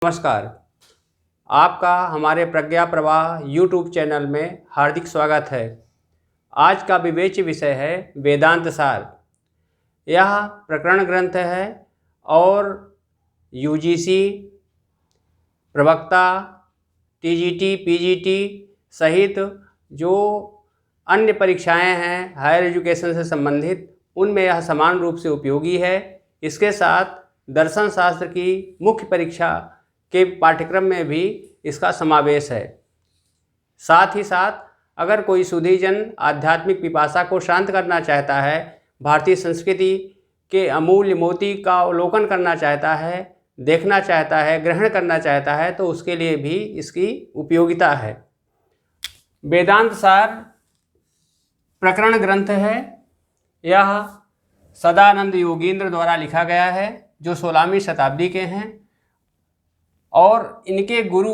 नमस्कार। आपका हमारे प्रज्ञा प्रवाह यूट्यूब चैनल में हार्दिक स्वागत है। आज का विवेच्य विषय है वेदांत सार। यह प्रकरण ग्रंथ है और यूजीसी, प्रवक्ता, टीजीटी, पीजीटी सहित जो अन्य परीक्षाएं हैं हायर एजुकेशन से संबंधित, उनमें यह समान रूप से उपयोगी है। इसके साथ दर्शन शास्त्र की मुख्य परीक्षा के पाठ्यक्रम में भी इसका समावेश है। साथ ही साथ अगर कोई सुधीजन आध्यात्मिक पिपासा को शांत करना चाहता है, भारतीय संस्कृति के अमूल्य मोती का अवलोकन करना चाहता है, देखना चाहता है, ग्रहण करना चाहता है, तो उसके लिए भी इसकी उपयोगिता है। वेदांत सार प्रकरण ग्रंथ है। यह सदानंद योगींद्र द्वारा लिखा गया है, जो 16वीं शताब्दी के हैं, और इनके गुरु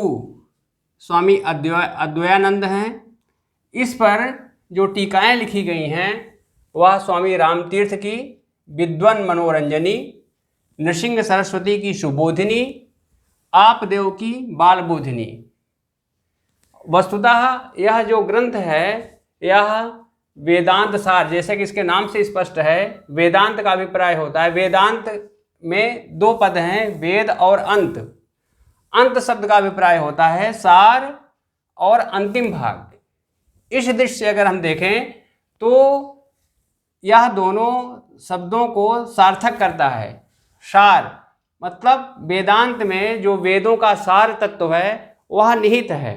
स्वामी अद्वैयानंद हैं। इस पर जो टीकाएं लिखी गई हैं वह स्वामी रामतीर्थ की विद्वन मनोरंजनी, नृसिंह सरस्वती की सुबोधिनी, आपदेव की बालबोधिनी। वस्तुतः यह जो ग्रंथ है यह वेदांत सार, जैसे कि इसके नाम से स्पष्ट है, वेदांत का अभिप्राय होता है। वेदांत में दो पद हैं, वेद और अंत। अंत शब्द का अभिप्राय होता है सार और अंतिम भाग। इस दृष्टि से अगर हम देखें तो यह दोनों शब्दों को सार्थक करता है। सार मतलब वेदांत में जो वेदों का सार तत्व है वह निहित है,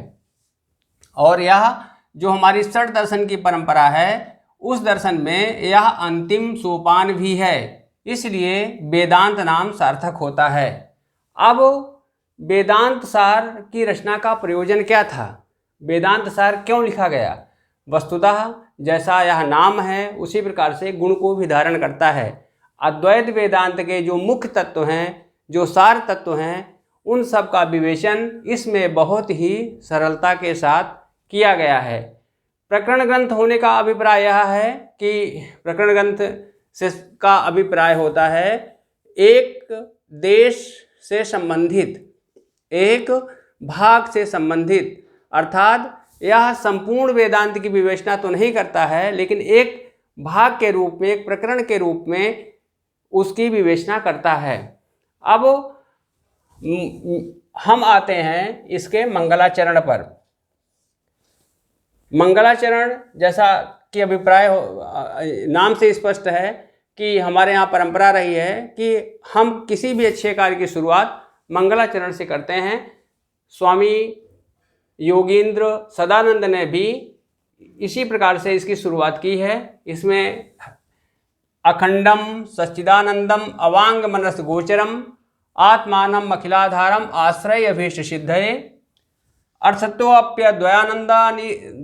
और यह जो हमारी षट दर्शन की परंपरा है उस दर्शन में यह अंतिम सोपान भी है, इसलिए वेदांत नाम सार्थक होता है। अब वेदांत सार की रचना का प्रयोजन क्या था? वेदांत सार क्यों लिखा गया? वस्तुतः जैसा यह नाम है उसी प्रकार से गुण को भी धारण करता है। अद्वैत वेदांत के जो मुख्य तत्व हैं, जो सार तत्व हैं, उन सब का विवेचन इसमें बहुत ही सरलता के साथ किया गया है। प्रकरण ग्रंथ होने का अभिप्राय यह है कि प्रकरण ग्रंथ से का अभिप्राय होता है एक देश से संबंधित, एक भाग से संबंधित, अर्थात यह संपूर्ण वेदांत की विवेचना तो नहीं करता है, लेकिन एक भाग के रूप में, एक प्रकरण के रूप में उसकी विवेचना करता है। अब हम आते हैं इसके मंगलाचरण पर। मंगलाचरण जैसा कि अभिप्राय नाम से स्पष्ट है कि हमारे यहाँ परंपरा रही है कि हम किसी भी अच्छे कार्य की शुरुआत मंगलाचरण से करते हैं। स्वामी योगींद्र सदानंद ने भी इसी प्रकार से इसकी शुरुआत की है। इसमें अखंडम सच्चिदानंदम अवांग मनस गोचरम आत्मानम अखिलाधारम आश्रय अभीष्ट सिद्धये अर्थत्वप्य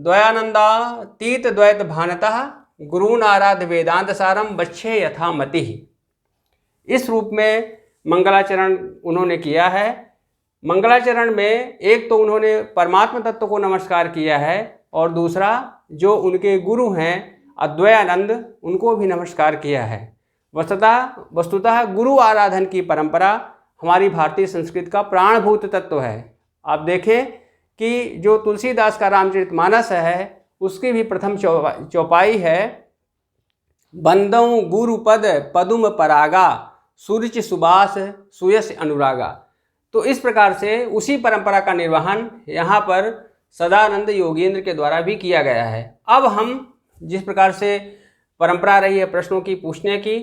द्वयानंदातीत द्वैत भानतः गुरून आराध्य वेदांत सारम बच्छे यथा मति। इस रूप में मंगलाचरण उन्होंने किया है। मंगलाचरण में एक तो उन्होंने परमात्मा तत्व को नमस्कार किया है, और दूसरा जो उनके गुरु हैं अद्वैयानंद, उनको भी नमस्कार किया है। वस्तुतः गुरु आराधन की परंपरा हमारी भारतीय संस्कृति का प्राणभूत तत्व है। आप देखें कि जो तुलसीदास का रामचरितमानस है उसकी भी प्रथम चौपाई है, बंदौ गुरुपद पदुम परागा सूर्य सुबास सुयस अनुरागा। तो इस प्रकार से उसी परंपरा का निर्वहन यहाँ पर सदानंद योगींद्र के द्वारा भी किया गया है। अब हम जिस प्रकार से परंपरा रही है प्रश्नों की पूछने की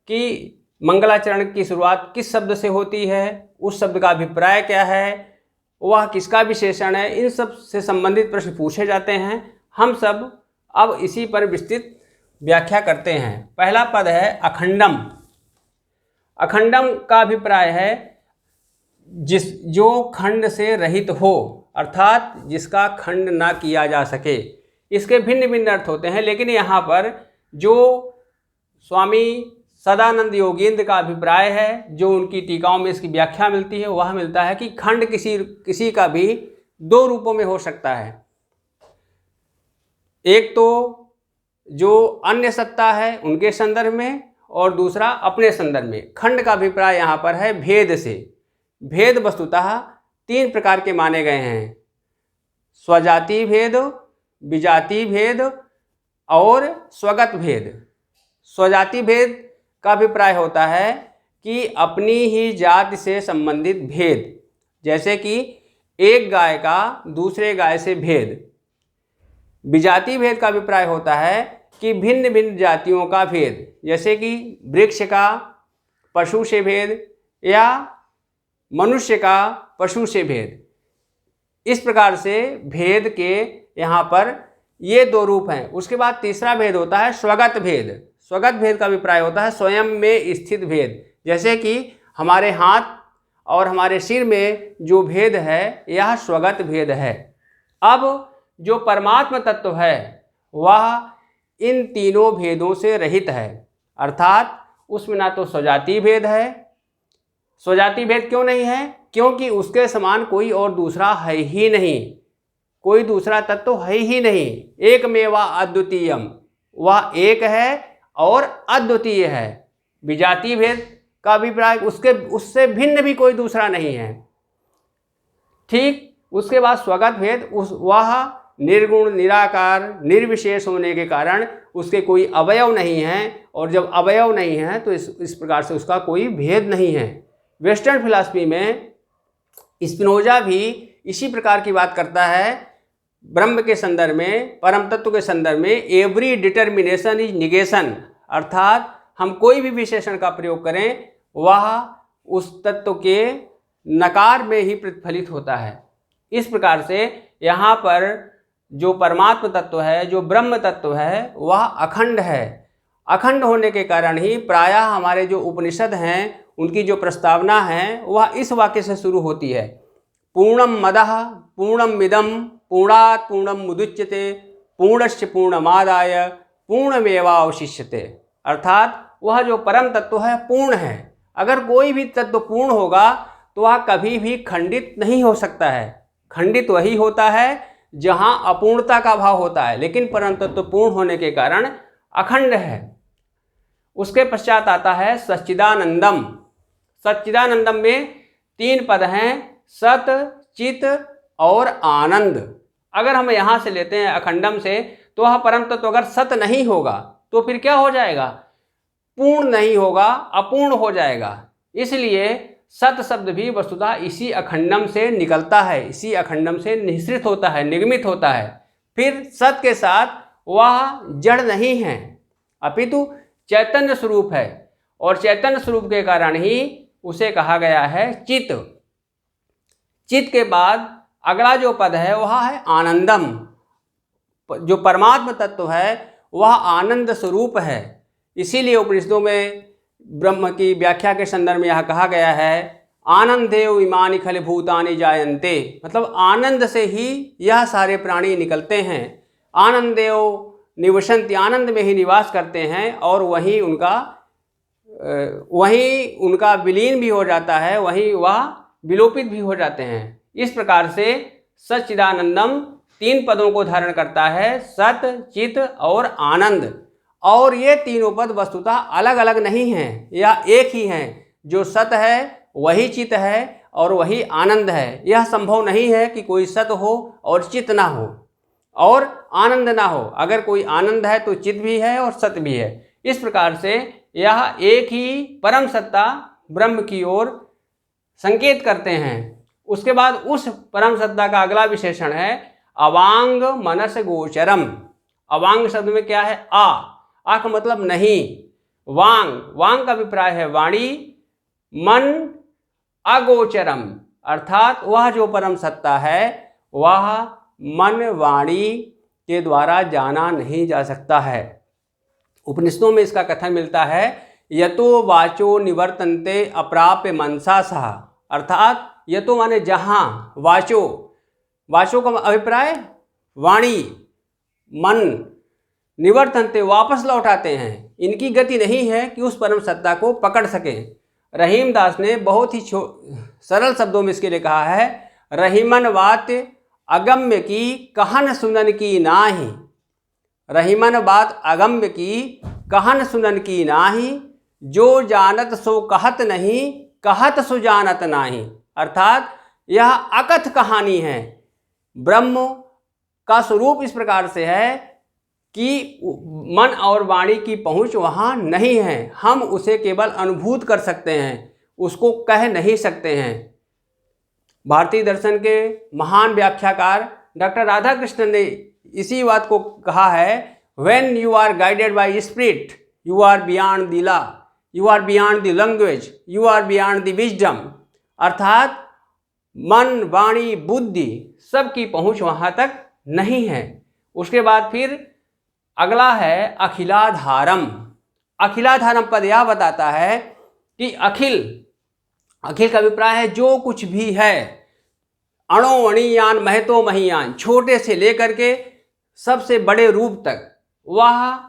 कि मंगलाचरण की शुरुआत किस शब्द से होती है, उस शब्द का अभिप्राय क्या है, वह किसका विशेषण है, इन सब से संबंधित प्रश्न पूछे जाते हैं। हम सब अब इसी पर विस्तृत व्याख्या करते हैं। पहला पद है अखंडम। अखंडम का अभिप्राय है जो खंड से रहित हो, अर्थात जिसका खंड ना किया जा सके। इसके भिन्न भिन्न अर्थ होते हैं, लेकिन यहाँ पर जो स्वामी सदानंद योगींद्र का अभिप्राय है, जो उनकी टीकाओं में इसकी व्याख्या मिलती है, वह मिलता है कि खंड किसी का भी दो रूपों में हो सकता है। एक तो जो अन्य सत्ता है उनके संदर्भ में, और दूसरा अपने संदर्भ में। खंड का अभिप्राय यहाँ पर है भेद से। भेद वस्तुतः तीन प्रकार के माने गए हैं: स्वजाति भेद, विजाति भेद और स्वगत भेद। स्वजाति भेद का अभिप्राय होता है कि अपनी ही जाति से संबंधित भेद, जैसे कि एक गाय का दूसरे गाय से भेद। विजाति भेद का अभिप्राय होता है कि भिन्न भिन्न जातियों का भेद, जैसे कि वृक्ष का पशु से भेद या मनुष्य का पशु से भेद। इस प्रकार से भेद के यहाँ पर ये दो रूप हैं। उसके बाद तीसरा भेद होता है स्वगत भेद। स्वगत भेद का अभिप्राय होता है स्वयं में स्थित भेद, जैसे कि हमारे हाथ और हमारे सिर में जो भेद है यह स्वगत भेद है। अब जो परमात्म तत्व है वह इन तीनों भेदों से रहित है, अर्थात उसमें ना तो स्वजाति भेद है। स्वजाति भेद क्यों नहीं है? क्योंकि उसके समान कोई और दूसरा है ही नहीं, कोई दूसरा तत्व है ही नहीं। एकमेवा अद्वितीयम, वह एक है और अद्वितीय है। विजाति भेद का अभिप्राय उससे भिन्न भी कोई दूसरा नहीं है। ठीक उसके बाद स्वगत भेद, वह निर्गुण निराकार निर्विशेष होने के कारण उसके कोई अवयव नहीं हैं, और जब अवयव नहीं है तो इस प्रकार से उसका कोई भेद नहीं है। वेस्टर्न फिलॉसफी में स्पिनोजा भी इसी प्रकार की बात करता है। ब्रह्म के संदर्भ में, परम तत्व के संदर्भ में एवरी डिटर्मिनेशन इज निगेशन, अर्थात हम कोई भी विशेषण का प्रयोग करें वह उस तत्व के नकार में ही प्रतिफलित होता है। इस प्रकार से यहाँ पर जो परमात्म तत्व है, जो ब्रह्म तत्व है, वह अखंड है। अखंड होने के कारण ही प्रायः हमारे जो उपनिषद हैं उनकी जो प्रस्तावना है वह इस वाक्य से शुरू होती है: पूर्णम मदः पूर्णमिदं पूर्णात् पूर्णम मुदुच्यते पूर्णस्य पूर्णमादाय पूर्णमेवावशिष्यते। अर्थात वह जो परम तत्व है पूर्ण है। अगर कोई भी तत्व पूर्ण होगा तो वह कभी भी खंडित नहीं हो सकता है। खंडित वही होता है जहाँ अपूर्णता का भाव होता है, लेकिन परम तत्व पूर्ण होने के कारण अखंड है। उसके पश्चात आता है सच्चिदानंदम। सच्चिदानंदम में तीन पद हैं: सत, चित और आनंद। अगर हम यहाँ से लेते हैं अखंडम से, तो वह परम तत्व अगर सत नहीं होगा तो फिर क्या हो जाएगा? पूर्ण नहीं होगा, अपूर्ण हो जाएगा। इसलिए सत शब्द भी वस्तुतः इसी अखंडम से निकलता है, इसी अखंडम से निःसृत होता है, निर्मित होता है। फिर सत के साथ वह जड़ नहीं है अपितु चैतन्य स्वरूप है, और चैतन्य स्वरूप के कारण ही उसे कहा गया है चित। चित के बाद अगला जो पद है वह है आनंदम। जो परमात्म तत्व है वह आनंद स्वरूप है। इसीलिए उपनिषदों में ब्रह्म की व्याख्या के संदर्भ में यह कहा गया है आनंदेव इमानि खल भूतानि जायन्ते, मतलब आनंद से ही यह सारे प्राणी निकलते हैं। आनंदेव निवसन्ति, आनंद में ही निवास करते हैं और वहीं उनका विलीन भी हो जाता है, वहीं वह विलोपित भी हो जाते हैं। इस प्रकार से सच्चिदानंदम तीन पदों को धारण करता है: सत, चित और आनंद। और ये तीनों पद वस्तुतः अलग अलग नहीं हैं, यह एक ही हैं। जो सत है वही चित है और वही आनंद है। यह संभव नहीं है कि कोई सत हो और चित ना हो और आनंद ना हो। अगर कोई आनंद है तो चित भी है और सत भी है। इस प्रकार से यह एक ही परम सत्ता ब्रह्म की ओर संकेत करते हैं। उसके बाद उस परम सत्ता का अगला विशेषण है अवांग मनस गोचरम। अवांग शब्द में क्या है? आ का मतलब नहीं। वांग का अभिप्राय है वाणी। मन अगोचरम, अर्थात वह जो परम सत्ता है वह मन वाणी के द्वारा जाना नहीं जा सकता है। उपनिषदों में इसका कथन मिलता है यतो वाचो निवर्तन्ते अप्राप्य मनसा सह, अर्थात यतो माने जहाँ, वाचो का अभिप्राय वाणी, मन, निवर्तन्ते वापस लौटाते हैं। इनकी गति नहीं है कि उस परम सत्ता को पकड़ सकें। रहीम दास ने बहुत ही सरल शब्दों में इसके लिए कहा है रहीमन बात अगम्य की कहन सुनन की नाही। रहीमन बात अगम्य की कहन सुनन की नाही, जो जानत सो कहत नहीं, कहत सो जानत नाही। अर्थात यह अकथ कहानी है। ब्रह्म का स्वरूप इस प्रकार से है कि मन और वाणी की पहुंच वहाँ नहीं है, हम उसे केवल अनुभूत कर सकते हैं, उसको कह नहीं सकते हैं। भारतीय दर्शन के महान व्याख्याकार डॉक्टर राधाकृष्णन ने इसी बात को कहा है, when you are guided by spirit you are beyond the law, you are beyond the language, you are beyond the wisdom. अर्थात मन, वाणी, बुद्धि सबकी पहुंच वहाँ तक नहीं है। उसके बाद फिर अगला है अखिलाधारम। अखिलाधारम पद यह बताता है कि अखिल का अभिप्राय है जो कुछ भी है, अणो अणियान महतो महियान, छोटे से लेकर के सबसे बड़े रूप तक वह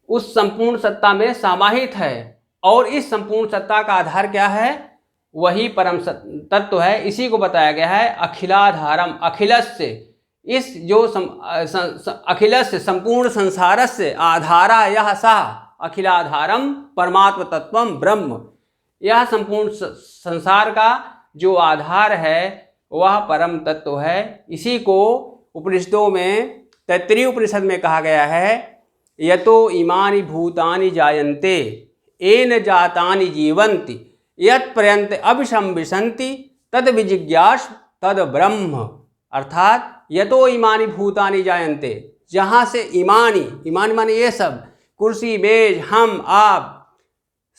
उस संपूर्ण सत्ता में समाहित है। और इस संपूर्ण सत्ता का आधार क्या है? वही परम तत्व है। इसी को बताया गया है अखिलाधारम। अखिलस्य, इस जो अखिलस्य संपूर्ण संसारस्य आधारा यह सह अखिलाधारम परमात्म तत्वम ब्रह्म। यह संपूर्ण संसार का जो आधार है वह परम तत्व है। इसी को उपनिषदों में तैत्तिरीय उपनिषद में कहा गया है, यतो इमानि भूतानि जायन्ते येन जातानि जीवन्ति यत् पर्यन्त अभिसंविशन्ति तद विजिज्ञास तद ब्रह्म। अर्थात यतो इमानि भूतानि जायन्ते, जहाँ से इमानी माने ये सब, कुर्सी, मेज, हम, आप,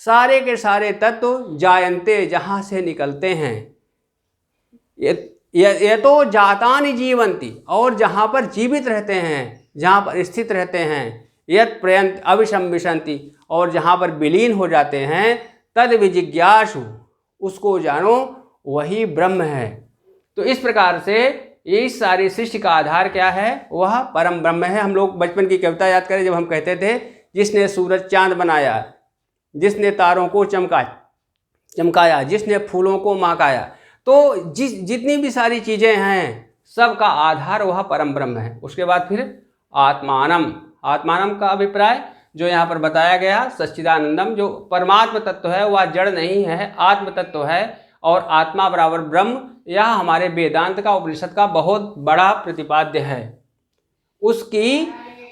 सारे के सारे तत्व जायन्ते, जहाँ से निकलते हैं, ये तो जातानि जीवन्ति, और जहाँ पर जीवित रहते हैं, जहाँ पर स्थित रहते हैं, यत् पर्यन्त अभिसंविशन्ति, और जहाँ पर विलीन हो जाते हैं, तद विजिज्ञासु, उसको जानो, वही ब्रह्म है। तो इस प्रकार से ये सारी सृष्टि का आधार क्या है? वह परम ब्रह्म है। हम लोग बचपन की कविता याद करें, जब हम कहते थे जिसने सूरज चांद बनाया, जिसने तारों को चमकाया, जिसने फूलों को महकाया। तो जितनी भी सारी चीज़ें हैं सबका आधार वह परम ब्रह्म है। उसके बाद फिर आत्मानम का अभिप्राय जो यहाँ पर बताया गया, सच्चिदानंदम, जो परमात्म तत्व है वह जड़ नहीं है, आत्म तत्व है, और आत्मा बराबर ब्रह्म, यह हमारे वेदांत का, उपनिषद का बहुत बड़ा प्रतिपाद्य है। उसकी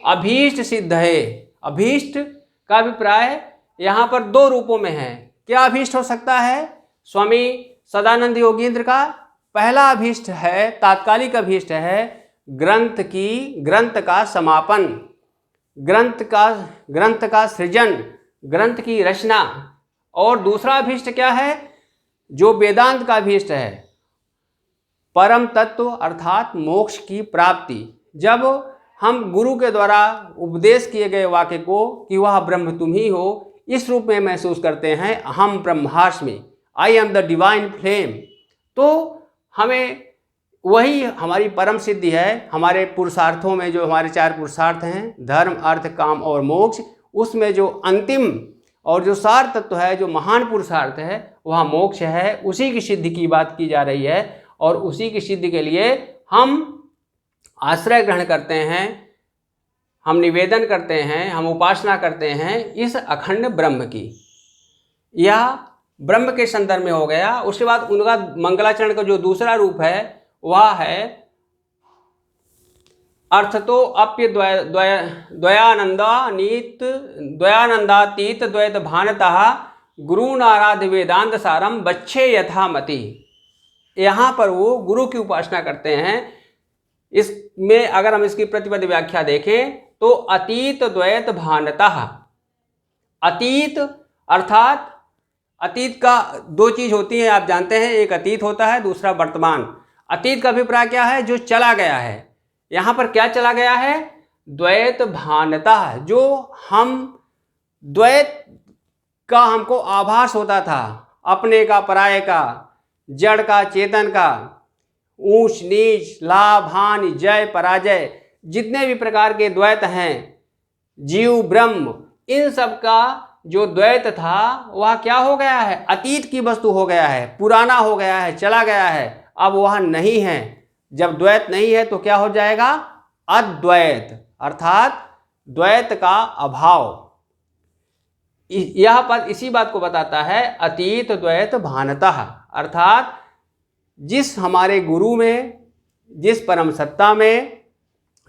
अभीष्ट सिद्ध है। अभीष्ट का अभिप्राय यहाँ पर दो रूपों में है। क्या अभीष्ट हो सकता है? स्वामी सदानंद योगींद्र का पहला अभीष्ट है, तात्कालिक अभीष्ट है, ग्रंथ का समापन, ग्रंथ का सृजन, ग्रंथ की रचना। और दूसरा अभीष्ट क्या है? जो वेदांत का अभीष्ट है, परम तत्व अर्थात मोक्ष की प्राप्ति। जब हम गुरु के द्वारा उपदेश किए गए वाक्य को कि वह ब्रह्म तुम ही हो, इस रूप में महसूस करते हैं, अहम ब्रह्मास्मि, I am the divine flame, तो हमें वही हमारी परम सिद्धि है। हमारे पुरुषार्थों में जो हमारे 4 पुरुषार्थ हैं, धर्म, अर्थ, काम और मोक्ष, उसमें जो अंतिम और जो सार तत्व है, जो महान पुरुषार्थ है, वह मोक्ष है। उसी की सिद्धि की बात की जा रही है, और उसी की सिद्धि के लिए हम आश्रय ग्रहण करते हैं, हम निवेदन करते हैं, हम उपासना करते हैं इस अखंड ब्रह्म की। यह ब्रह्म के संदर्भ में हो गया। उसके बाद उनका मंगलाचरण का जो दूसरा रूप है वह है अर्थतो अप्य द्वयानंदातीत द्वैत भानतः गुरुन आराध्य वेदांत सारम बच्छे यथामति। यहाँ पर वो गुरु की उपासना करते हैं। इसमें अगर हम इसकी प्रतिपद व्याख्या देखें तो अतीत द्वैत भानतः, अतीत अर्थात अतीत का 2 चीज़ होती हैं, आप जानते हैं, एक अतीत होता है, दूसरा वर्तमान। अतीत का अभिप्राय क्या है? जो चला गया है। यहाँ पर क्या चला गया है? द्वैत भानतः, जो हम द्वैत का हमको आभास होता था, अपने का पराये का, जड़ का चेतन का, ऊंच नीच, लाभ हानि, जय पराजय, जितने भी प्रकार के द्वैत हैं, जीव ब्रह्म, इन सब का जो द्वैत था वह क्या हो गया है? अतीत की वस्तु हो गया है, पुराना हो गया है, चला गया है, अब वह नहीं है। जब द्वैत नहीं है तो क्या हो जाएगा? अद्वैत, अर्थात द्वैत का अभाव। यह पद इसी बात को बताता है, अतीत द्वैत भानतः, अर्थात जिस हमारे गुरु में, जिस परम सत्ता में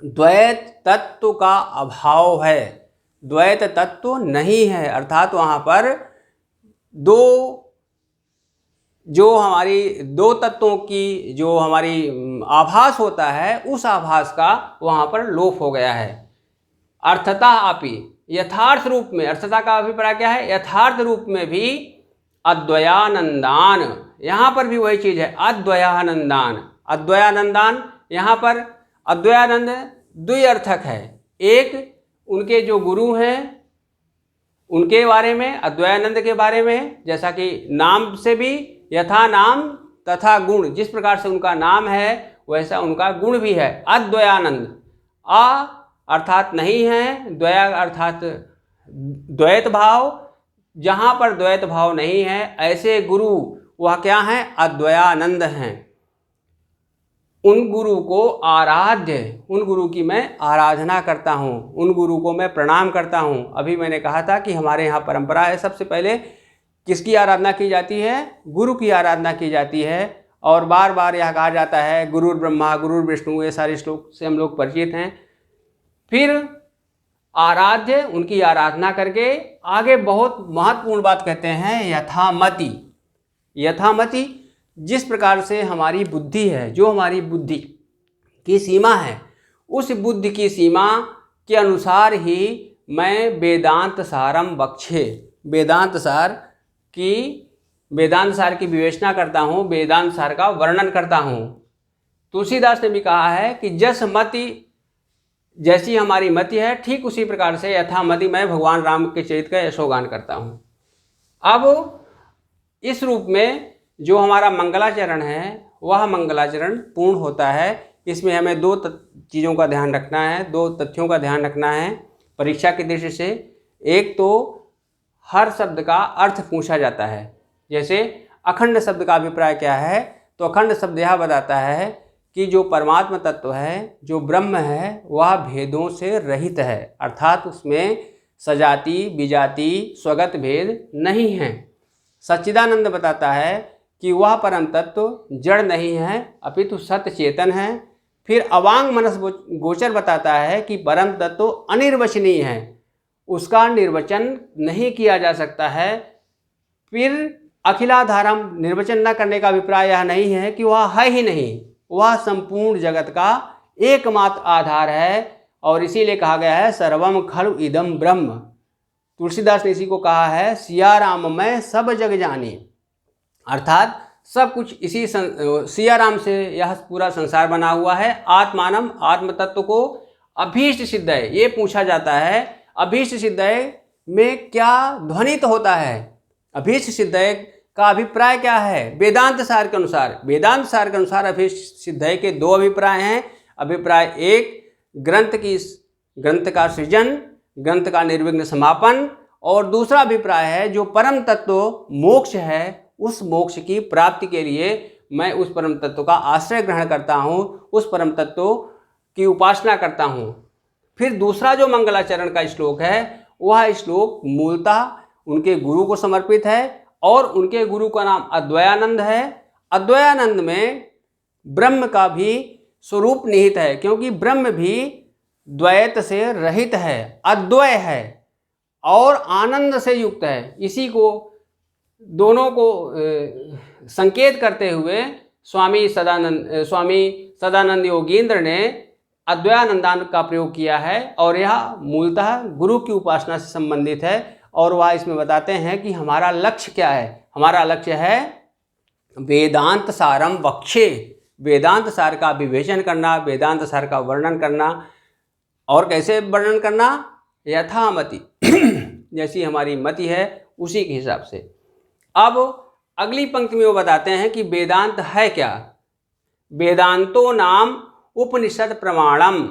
द्वैत तत्व का अभाव है, द्वैत तत्व नहीं है, अर्थात वहाँ पर दो तत्वों की जो हमारी आभास होता है, उस आभास का वहाँ पर लोप हो गया है। अर्थता अपि, यथार्थ रूप में, अर्थता का अभिप्राय क्या है, यथार्थ रूप में भी अद्वयानंदान, यहाँ पर भी वही चीज़ है, अद्वयानंदान। अद्वयानंदान, यहाँ पर अद्वयानंद द्व्यर्थक है। एक उनके जो गुरु हैं उनके बारे में, अद्वयानंद के बारे में, जैसा कि नाम से भी यथा नाम तथा गुण, जिस प्रकार से उनका नाम है वैसा उनका गुण भी है। अद्वयानंद, अर्थात नहीं है, द्वया अर्थात द्वैत भाव, जहाँ पर द्वैत भाव नहीं है ऐसे गुरु वह क्या हैं, अद्वयानंद हैं। उन गुरु को आराध्य, उन गुरु की मैं आराधना करता हूँ, उन गुरु को मैं प्रणाम करता हूँ। अभी मैंने कहा था कि हमारे यहाँ परंपरा है, सबसे पहले किसकी आराधना की जाती है, गुरु की आराधना की जाती है। और बार बार यह कहा जाता है गुरुर् ब्रह्मा गुरुर् विष्णु, ये सारे श्लोक से हम लोग परिचित हैं। फिर आराध्य, उनकी आराधना करके आगे बहुत महत्वपूर्ण बात कहते हैं, यथामति। यथामति, जिस प्रकार से हमारी बुद्धि है, जो हमारी बुद्धि की सीमा है, उस बुद्धि की सीमा के अनुसार ही मैं वेदांत सारम बक्षे, वेदांत सार की विवेचना करता हूँ, वेदांत सार का वर्णन करता हूँ। तुलसीदास ने भी कहा है कि जस मति, जैसी हमारी मति है ठीक उसी प्रकार से यथामति मैं भगवान राम के चरित्र का यशोगान करता हूँ। अब इस रूप में जो हमारा मंगलाचरण है वह मंगलाचरण पूर्ण होता है। इसमें हमें दो चीज़ों का ध्यान रखना है, दो तथ्यों का ध्यान रखना है परीक्षा की दृष्टि से। एक तो हर शब्द का अर्थ पूछा जाता है, जैसे अखंड शब्द का अभिप्राय क्या है, तो अखंड शब्द यह बताता है कि जो परमात्मा तत्व है, जो ब्रह्म है, वह भेदों से रहित है, अर्थात उसमें सजाति विजाति स्वगत भेद नहीं है। सच्चिदानंद बताता है कि वह परम तत्व जड़ नहीं है अपितु सत्य चेतन है। फिर अवांग मनस गोचर बताता है कि परम तत्व अनिर्वचनीय है, उसका निर्वचन नहीं किया जा सकता है। फिर अखिलाधारम, निर्वचन न करने का अभिप्राय यह नहीं है कि वह है ही नहीं, वह संपूर्ण जगत का एकमात्र आधार है। और इसीलिए कहा गया है सर्वम खलु इदम ब्रह्म। तुलसीदास ने इसी को कहा है सिया राम मैं सब जग जानी, अर्थात सब कुछ इसी सिया राम से यह पूरा संसार बना हुआ है। आत्मानम, आत्म तत्व को अभीष्ट सिद्धय, ये पूछा जाता है अभीष्ट सिद्धय में क्या ध्वनित होता है, अभीष्ट सिद्धय का अभिप्राय क्या है वेदांत सार के अनुसार। वेदांत सार के अनुसार अभीष्ट सिद्धय के दो अभिप्राय हैं। अभिप्राय एक, ग्रंथ का सृजन, ग्रंथ का निर्विघ्न समापन, और दूसरा अभिप्राय है जो परम तत्व मोक्ष है, उस मोक्ष की प्राप्ति के लिए मैं उस परम तत्व का आश्रय ग्रहण करता हूँ, उस परम तत्व की उपासना करता हूँ। फिर दूसरा जो मंगलाचरण का श्लोक है वह श्लोक मूलतः उनके गुरु को समर्पित है और उनके गुरु का नाम अद्वयानंद है। अद्वयानंद में ब्रह्म का भी स्वरूप निहित है, क्योंकि ब्रह्म भी द्वैत से रहित है, अद्वय है और आनंद से युक्त है। इसी को दोनों को संकेत करते हुए स्वामी सदानंद योगींद्र ने अद्वयानंदान का प्रयोग किया है और यह मूलतः गुरु की उपासना से संबंधित है। और वह इसमें बताते हैं कि हमारा लक्ष्य क्या है। हमारा लक्ष्य है वेदांत सारम वक्षे, वेदांत सार का विवेचन करना, वेदांत सार का वर्णन करना। और कैसे वर्णन करना, यथामति जैसी हमारी मति है उसी के हिसाब से। अब अगली पंक्ति में वो बताते हैं कि वेदांत है क्या। वेदांतो नाम उपनिषद प्रमाणम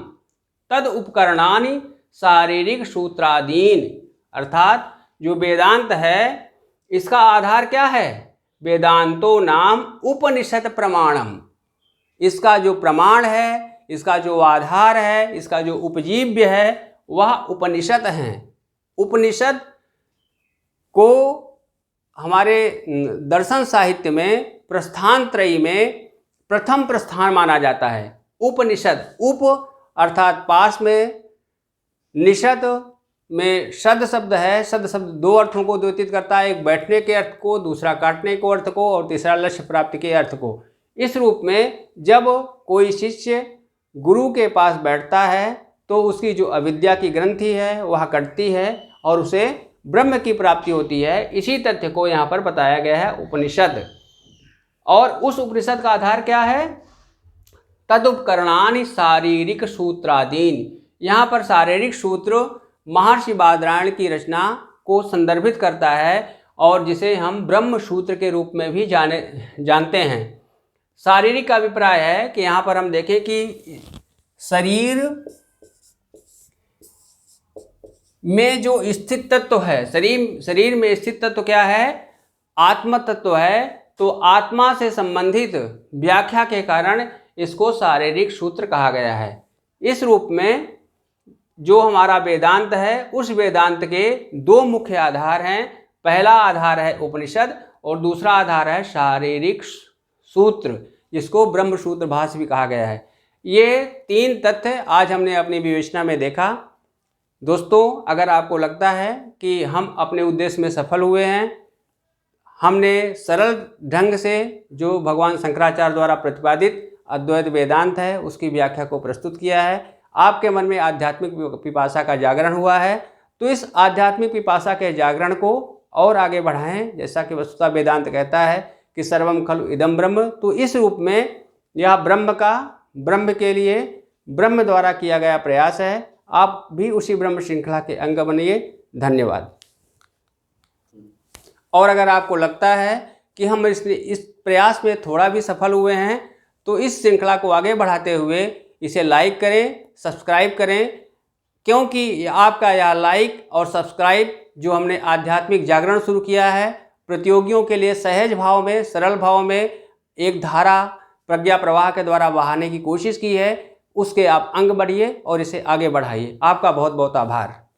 तद उपकरणानि शारीरिक सूत्रादीन, अर्थात जो वेदांत है इसका आधार क्या है, वेदांतो नाम उपनिषद प्रमाणम, इसका जो प्रमाण है, इसका जो आधार है, इसका जो उपजीव्य है वह उपनिषद हैं। उपनिषद को हमारे दर्शन साहित्य में प्रस्थान त्रयी में प्रथम प्रस्थान माना जाता है। उपनिषद, उप अर्थात पास में, निषद में शब्द शब्द है। शब्द शब्द दो अर्थों को द्योतित करता है, एक बैठने के अर्थ को, दूसरा काटने को अर्थ को, और तीसरा लक्ष्य प्राप्ति के अर्थ को। इस रूप में जब कोई शिष्य गुरु के पास बैठता है तो उसकी जो अविद्या की ग्रंथि है वह कटती है और उसे ब्रह्म की प्राप्ति होती है। इसी तथ्य को यहाँ पर बताया गया है उपनिषद। और उस उपनिषद का आधार क्या है? तदुपकरणानि शारीरिक सूत्रादीन। यहाँ पर शारीरिक सूत्र महर्षि बादरायण की रचना को संदर्भित करता है और जिसे हम ब्रह्म सूत्र के रूप में भी जानते हैं। शारीरिक का अभिप्राय है कि यहाँ पर हम देखें कि शरीर में जो स्थित तत्व है, शरीर में स्थित तत्व क्या है? आत्म तत्व है। तो आत्मा से संबंधित व्याख्या के कारण इसको शारीरिक सूत्र कहा गया है। इस रूप में जो हमारा वेदांत है उस वेदांत के दो मुख्य आधार हैं। पहला आधार है उपनिषद और दूसरा आधार है शारीरिक सूत्र, जिसको ब्रह्म सूत्र भाष्य भी कहा गया है। ये तीन तथ्य आज हमने अपनी विवेचना में देखा। दोस्तों, अगर आपको लगता है कि हम अपने उद्देश्य में सफल हुए हैं, हमने सरल ढंग से जो भगवान शंकराचार्य द्वारा प्रतिपादित अद्वैत वेदांत है उसकी व्याख्या को प्रस्तुत किया है, आपके मन में आध्यात्मिक पिपासा का जागरण हुआ है, तो इस आध्यात्मिक पिपासा के जागरण को और आगे बढ़ाएं। जैसा कि वस्तुतः वेदांत कहता है कि सर्वम खलु इदम ब्रह्म, तो इस रूप में यह ब्रह्म के लिए ब्रह्म द्वारा किया गया प्रयास है। आप भी उसी ब्रह्म श्रृंखला के अंग बनिए। धन्यवाद। और अगर आपको लगता है कि हम इस प्रयास में थोड़ा भी सफल हुए हैं तो इस श्रृंखला को आगे बढ़ाते हुए इसे लाइक करें, सब्सक्राइब करें, क्योंकि आपका यह लाइक और सब्सक्राइब जो हमने आध्यात्मिक जागरण शुरू किया है, प्रतियोगियों के लिए सहज भाव में, सरल भाव में एक धारा प्रज्ञा प्रवाह के द्वारा बहाने की कोशिश की है, उसके आप अंग बढ़िए और इसे आगे बढ़ाइए। आपका बहुत बहुत आभार।